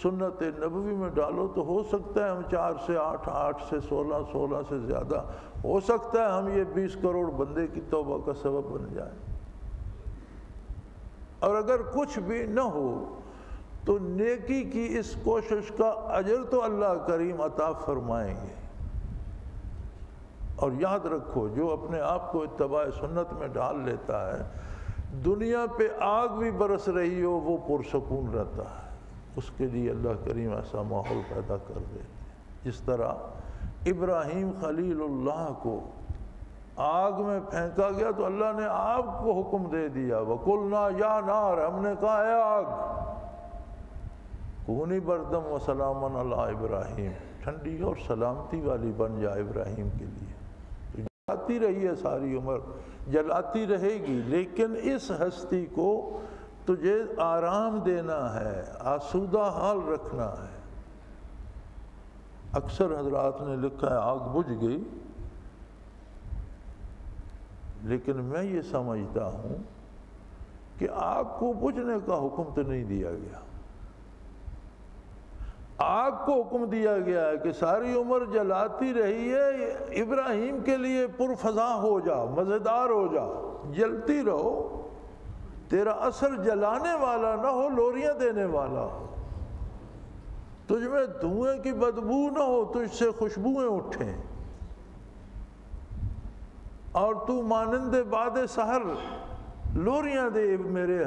سنت نبوی میں ڈالو، تو ہو سکتا ہے ہم 4 سے 8، 8 سے 16، 16 سے زیادہ ہو سکتا ہے ہم یہ 20 کروڑ بندے کی توبہ کا سبب بن جائیں۔ اور اگر کچھ بھی نہ ہو تو نیکی کی اس کوشش کا اجر تو اللہ کریم عطا فرمائیں گے۔ اور یاد رکھو، جو اپنے آپ کو اتباع سنت میں ڈال لیتا ہے، دنیا پہ آگ بھی برس رہی ہو وہ پرسکون رہتا ہے، اس کے لیے اللہ کریم ایسا ماحول پیدا کر دیتے ہیں۔ جس طرح ابراہیم خلیل اللہ کو آگ میں پھینکا گیا تو اللہ نے آگ کو حکم دے دیا، وَقُلْنَا يَا نَارِ، ہم نے کہا اے آگ کونی بردم و سلامن علی ابراہیم، ٹھنڈی اور سلامتی والی بن جا ابراہیم کے لیے۔ جلاتی رہی ہے ساری عمر، جلاتی رہے گی، لیکن اس ہستی کو تجھے آرام دینا ہے، آسودہ حال رکھنا ہے۔ اکثر حضرات نے لکھا ہے آگ بجھ گئی، لیکن میں یہ سمجھتا ہوں کہ آگ کو بجھنے کا حکم تو نہیں دیا گیا، آگ کو حکم دیا گیا ہے کہ ساری عمر جلاتی رہی ہے، ابراہیم کے لیے پرفضا ہو جا، مزیدار ہو جا، جلتی رہو، تیرا اثر جلانے والا نہ ہو، لوریاں دینے والا ہو، تجھ میں دھوئیں کی بدبو نہ ہو، تجھ سے خوشبوئیں اٹھیں، اور تو مانند باد سحر لوریاں دے میرے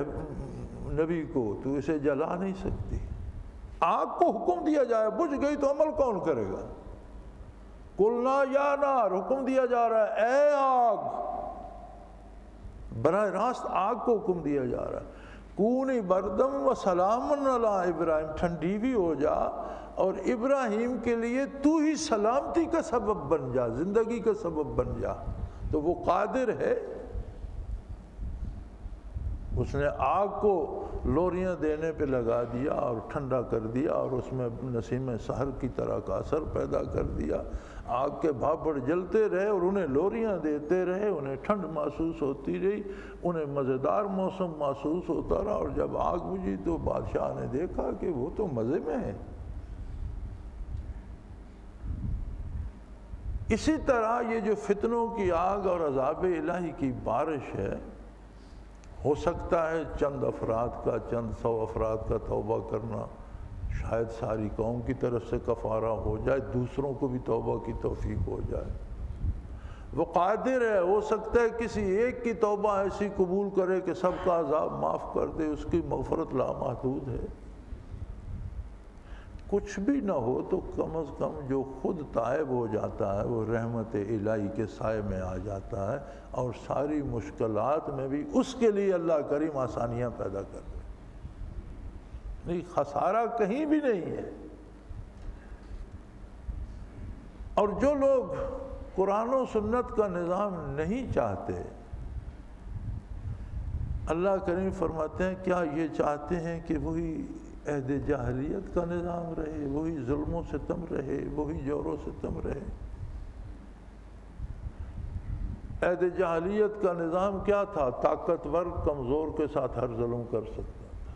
نبی کو، تو اسے جلا نہیں سکتی۔ آگ کو حکم دیا جائے، بجھ گئی تو عمل کون کرے گا؟ قُلْنَا يَا نَارِ، حکم دیا جا رہا ہے اے آگ، براہ راست آگ کو حکم دیا جا رہا ہے، کونی بردم و سلامن علی ابراہیم، ٹھنڈی بھی ہو جا اور ابراہیم کے لیے تو ہی سلامتی کا سبب بن جا، زندگی کا سبب بن جا۔ تو وہ قادر ہے، اس نے آگ کو لوریاں دینے پہ لگا دیا اور ٹھنڈا کر دیا، اور اس میں نسیم سحر کی طرح کا اثر پیدا کر دیا۔ آگ کے بھاپڑ جلتے رہے اور انہیں لوریاں دیتے رہے، انہیں ٹھنڈ محسوس ہوتی رہی، انہیں مزیدار موسم محسوس ہوتا رہا، اور جب آگ بجھی تو بادشاہ نے دیکھا کہ وہ تو مزے میں ہے۔ اسی طرح یہ جو فتنوں کی آگ اور عذاب الہی کی بارش ہے، ہو سکتا ہے چند افراد کا، چند 100 افراد کا توبہ کرنا شاید ساری قوم کی طرف سے کفارہ ہو جائے، دوسروں کو بھی توبہ کی توفیق ہو جائے۔ وہ قادر ہے، ہو سکتا ہے کسی ایک کی توبہ ایسی قبول کرے کہ سب کا عذاب معاف کر دے، اس کی مغفرت لامحدود ہے۔ کچھ بھی نہ ہو تو کم از کم جو خود تائب ہو جاتا ہے وہ رحمت الہی کے سائے میں آ جاتا ہے، اور ساری مشکلات میں بھی اس کے لیے اللہ کریم آسانیاں پیدا کر دے۔ نہیں، خسارہ کہیں بھی نہیں ہے۔ اور جو لوگ قرآن و سنت کا نظام نہیں چاہتے، اللہ کریم فرماتے ہیں کیا یہ چاہتے ہیں کہ وہی عہد جاہلیت کا نظام رہے، وہی ظلم و ستم رہے، وہی جور و ستم رہے؟ عہد جاہلیت کا نظام کیا تھا؟ طاقتور کمزور کے ساتھ ہر ظلم کر سکتا تھا،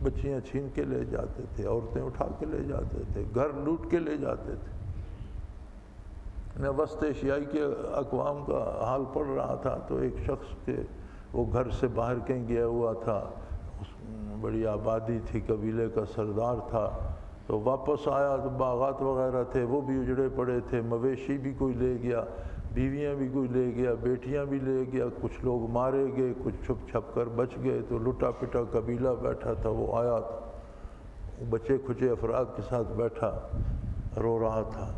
بچیاں چھین کے لے جاتے تھے، عورتیں اٹھا کے لے جاتے تھے، گھر لوٹ کے لے جاتے تھے۔ میں وسط ایشیائی کے اقوام کا حال پڑھ رہا تھا تو ایک شخص کے وہ گھر سے باہر کہیں گیا ہوا تھا، بڑی آبادی تھی، قبیلے کا سردار تھا، تو واپس آیا تو باغات وغیرہ تھے وہ بھی اجڑے پڑے تھے، مویشی بھی کوئی لے گیا، بیویاں بھی کوئی لے گیا، بیٹیاں بھی لے گیا، کچھ لوگ مارے گئے، کچھ چھپ چھپ کر بچ گئے۔ تو لٹا پٹا قبیلہ بیٹھا تھا، وہ آیا، بچے کھچے افراد کے ساتھ بیٹھا رو رہا تھا۔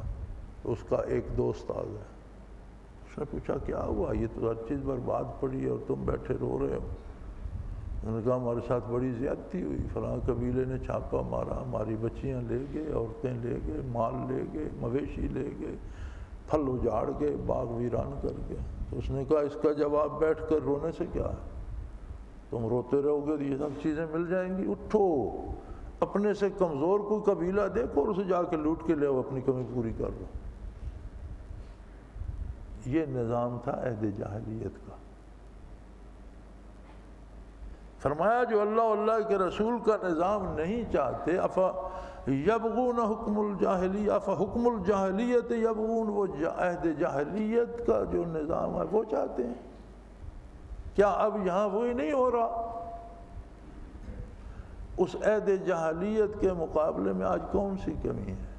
اس کا ایک دوست آ گیا، اس نے پوچھا کیا ہوا، یہ تو ہر چیز برباد پڑی ہے اور تم بیٹھے رو رہے ہو؟ انہوں نے کہا ہمارے ساتھ بڑی زیادتی ہوئی، فلاں قبیلے نے چھاپا مارا، ہماری بچیاں لے گئے، عورتیں لے گئے، مال لے گئے، مویشی لے گئے، پھل اجاڑ گئے، باغ ویران کر گئے۔ تو اس نے کہا اس کا جواب بیٹھ کر رونے سے کیا ہے، تم روتے رہو گے تو یہ سب چیزیں مل جائیں گی۔ اٹھو، اپنے سے کمزور کوئی قبیلہ دیکھو اور اسے جا کے لوٹ کے لے آؤ، اپنی کمی پوری کر لو۔ یہ نظام تھا عہد جاہلیت کا۔ فرمایا جو اللہ و اللہ کے رسول کا نظام نہیں چاہتے، افا یبغون حکم الجاہلیہ، افا حکم الجاہلیت یبغون، وہ عہد جاہلیت کا جو نظام ہے وہ چاہتے ہیں. کیا اب یہاں وہی نہیں ہو رہا؟ اس عہد جاہلیت کے مقابلے میں آج کون سی کمی ہے؟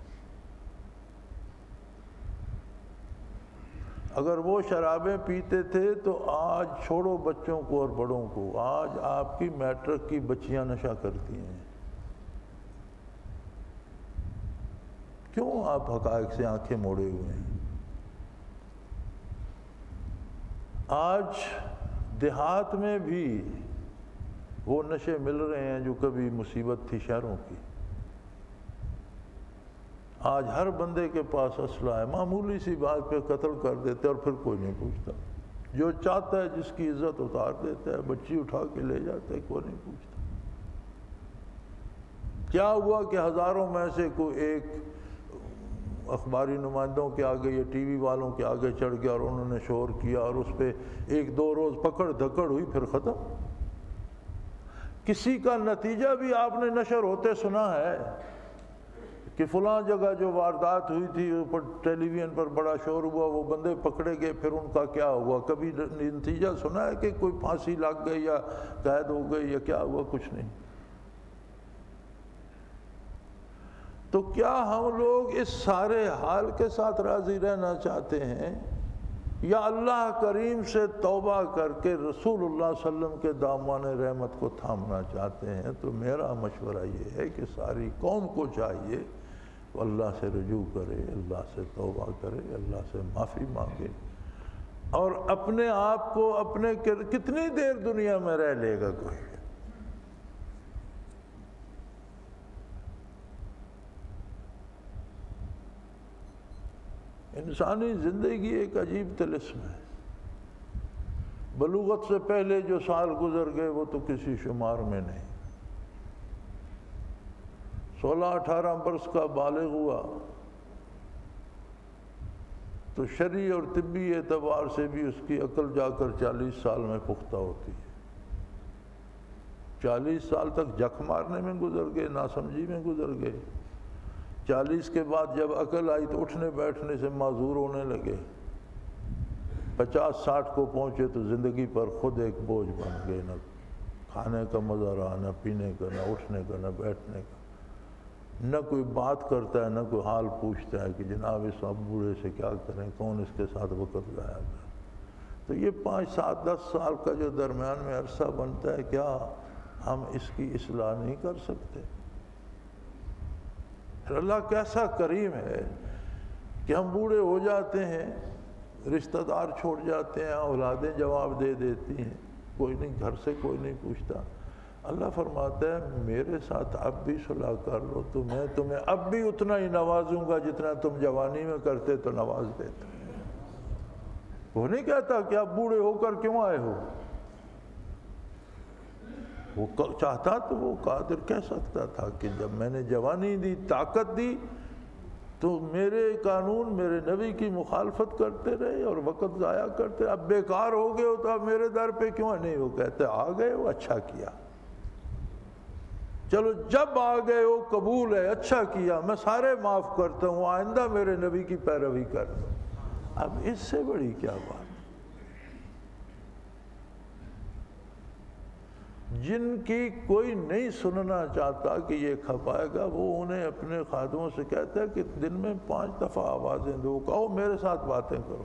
اگر وہ شرابیں پیتے تھے تو آج چھوڑو بچوں کو اور بڑوں کو، آج آپ کی میٹرک کی بچیاں نشہ کرتی ہیں. کیوں آپ حقائق سے آنکھیں موڑے ہوئے ہیں؟ آج دیہات میں بھی وہ نشے مل رہے ہیں جو کبھی مصیبت تھی شہروں کی. آج ہر بندے کے پاس اسلحہ ہے، معمولی سی بات پہ قتل کر دیتے اور پھر کوئی نہیں پوچھتا. جو چاہتا ہے جس کی عزت اتار دیتا ہے، بچی اٹھا کے لے جاتا ہے، کوئی نہیں پوچھتا. کیا ہوا کہ ہزاروں میں سے کوئی ایک اخباری نمائندوں کے آگے یا ٹی وی والوں کے آگے چڑھ گیا اور انہوں نے شور کیا اور اس پہ ایک دو روز پکڑ دھکڑ ہوئی، پھر ختم. کسی کا نتیجہ بھی آپ نے نشر ہوتے سنا ہے کہ فلاں جگہ جو واردات ہوئی تھی اوپر ٹیلی ویژن پر بڑا شور ہوا، وہ بندے پکڑے گئے، پھر ان کا کیا ہوا؟ کبھی نتیجہ سنا ہے کہ کوئی پھانسی لگ گئی یا قید ہو گئی یا کیا ہوا؟ کچھ نہیں. تو کیا ہم لوگ اس سارے حال کے ساتھ راضی رہنا چاہتے ہیں، یا اللہ کریم سے توبہ کر کے رسول اللہ صلی اللہ علیہ وسلم کے دامن رحمت کو تھامنا چاہتے ہیں؟ تو میرا مشورہ یہ ہے کہ ساری قوم کو چاہیے وہ اللہ سے رجوع کرے، اللہ سے توبہ کرے، اللہ سے معافی مانگے، اور اپنے آپ کو اپنے کتنی دیر دنیا میں رہ لے گا کوئی؟ انسانی زندگی ایک عجیب طلسم ہے. بلوغت سے پہلے جو سال گزر گئے وہ تو کسی شمار میں نہیں. 16-18 برس کا بالغ ہوا تو شرعی اور طبی اعتبار سے بھی اس کی عقل جا کر 40 سال میں پختہ ہوتی ہے. 40 سال تک جک مارنے میں گزر گئے، ناسمجھی میں گزر گئے. 40 کے بعد جب عقل آئی تو اٹھنے بیٹھنے سے معذور ہونے لگے. 50-60 کو پہنچے تو زندگی پر خود ایک بوجھ بن گئے، نہ کھانے کا مزہ رہا، نہ پینے کا، نہ اٹھنے کا، نہ بیٹھنے کا. نہ کوئی بات کرتا ہے، نہ کوئی حال پوچھتا ہے کہ جناب اس اب بوڑھے سے کیا کریں، کون اس کے ساتھ وقت ضائع کرے. تو یہ 5-7-10 سال کا جو درمیان میں عرصہ بنتا ہے، کیا ہم اس کی اصلاح نہیں کر سکتے؟ اللہ کیسا کریم ہے کہ ہم بوڑھے ہو جاتے ہیں، رشتہ دار چھوڑ جاتے ہیں، اولادیں جواب دے دیتی ہیں، کوئی نہیں، گھر سے کوئی نہیں پوچھتا. اللہ فرماتا ہے میرے ساتھ اب بھی صلح کر لو تو میں تمہیں اب بھی اتنا ہی نوازوں گا جتنا تم جوانی میں کرتے تو نواز دیتے. وہ نہیں کہتا کہ آپ بوڑھے ہو کر کیوں آئے ہو. وہ چاہتا تو وہ قادر کہہ سکتا تھا کہ جب میں نے جوانی دی، طاقت دی، تو میرے قانون، میرے نبی کی مخالفت کرتے رہے اور وقت ضائع کرتے. اب بیکار ہو گئے ہو تو اب میرے در پہ کیوں؟ نہیں، وہ کہتے آ گئے ہو، اچھا کیا. چلو جب آ گئے ہو قبول ہے، اچھا کیا، میں سارے معاف کرتا ہوں، آئندہ میرے نبی کی پیروی کر دو. اب اس سے بڑی کیا بات؟ جن کی کوئی نہیں سننا چاہتا کہ یہ کھپائے گا، وہ انہیں اپنے خادموں سے کہتا ہے کہ دن میں 5 دفعہ آوازیں دو، کہو میرے ساتھ باتیں کرو.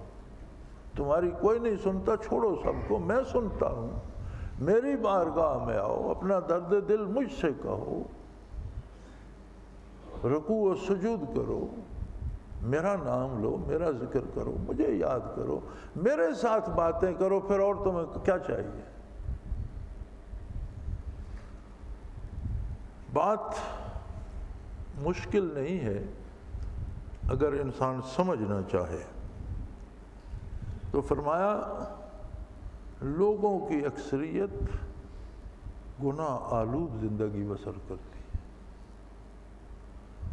تمہاری کوئی نہیں سنتا، چھوڑو سب کو، میں سنتا ہوں. میری بارگاہ میں آؤ، اپنا درد دل مجھ سے کہو، رکوع و سجود کرو، میرا نام لو، میرا ذکر کرو، مجھے یاد کرو، میرے ساتھ باتیں کرو، پھر اور تمہیں کیا چاہیے؟ بات مشکل نہیں ہے اگر انسان سمجھنا چاہے. تو فرمایا لوگوں کی اکثریت گناہ آلود زندگی بسر کرتی ہے.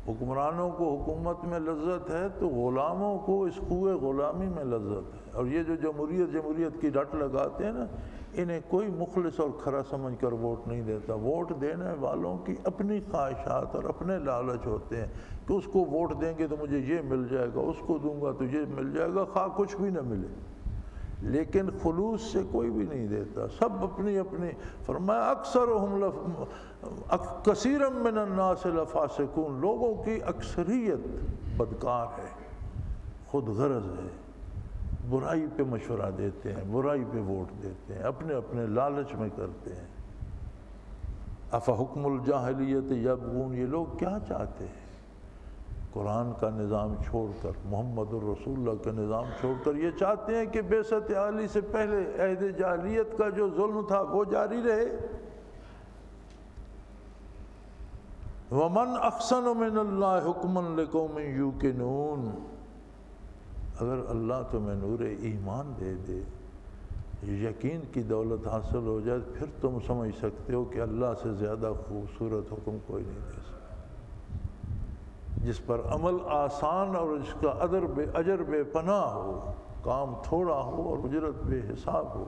حکمرانوں کو حکومت میں لذت ہے تو غلاموں کو اس قوے غلامی میں لذت ہے. اور یہ جو جمہوریت کی رٹ لگاتے ہیں نا، انہیں کوئی مخلص اور کھرا سمجھ کر ووٹ نہیں دیتا۔ ووٹ دینے والوں کی اپنی خواہشات اور اپنے لالچ ہوتے ہیں کہ اس کو ووٹ دیں گے تو مجھے یہ مل جائے گا، اس کو دوں گا تو یہ مل جائے گا، خواہ کچھ بھی نہ ملے۔ لیکن خلوص سے کوئی بھی نہیں دیتا، سب اپنی اپنی۔ فرمایا کثیرا من الناس لفاسقون، لوگوں کی اکثریت بدکار ہے، خود غرض ہے، برائی پہ مشورہ دیتے ہیں، برائی پہ ووٹ دیتے ہیں، اپنے اپنے لالچ میں کرتے ہیں۔ افحکم الجاہلیت یبغون، یہ لوگ کیا چاہتے ہیں؟ قرآن کا نظام چھوڑ کر، محمد الرسول اللہ کا نظام چھوڑ کر یہ چاہتے ہیں کہ بعثت عالی سے پہلے عہد جاہلیت کا جو ظلم تھا وہ جاری رہے۔ وَمَنْ أَحْسَنُ مِنَ اللَّهِ حُكْمًا لِقَوْمٍ يُوقِنُونَ، اگر اللہ تمہیں نور ایمان دے دے، یقین کی دولت حاصل ہو جائے، پھر تم سمجھ سکتے ہو کہ اللہ سے زیادہ خوبصورت حکم کوئی نہیں دے سکتا، جس پر عمل آسان اور جس کا اجر بے پناہ ہو، کام تھوڑا ہو اور اجرت بے حساب ہو۔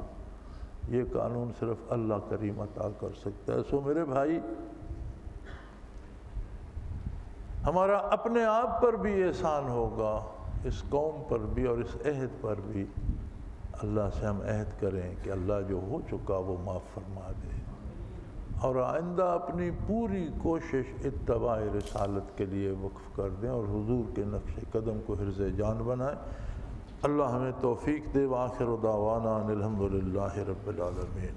یہ قانون صرف اللہ کریم عطا کر سکتا ہے۔ سو میرے بھائی، ہمارا اپنے آپ پر بھی احسان ہوگا، اس قوم پر بھی اور اس عہد پر بھی۔ اللہ سے ہم عہد کریں کہ اللہ جو ہو چکا وہ معاف فرما دے، اور آئندہ اپنی پوری کوشش اتباع رسالت کے لیے وقف کر دیں اور حضور کے نقش قدم کو حرز جان بنائیں۔ اللہ ہمیں توفیق دے۔ وآخر دعوانا ان الحمد للہ رب العالمین۔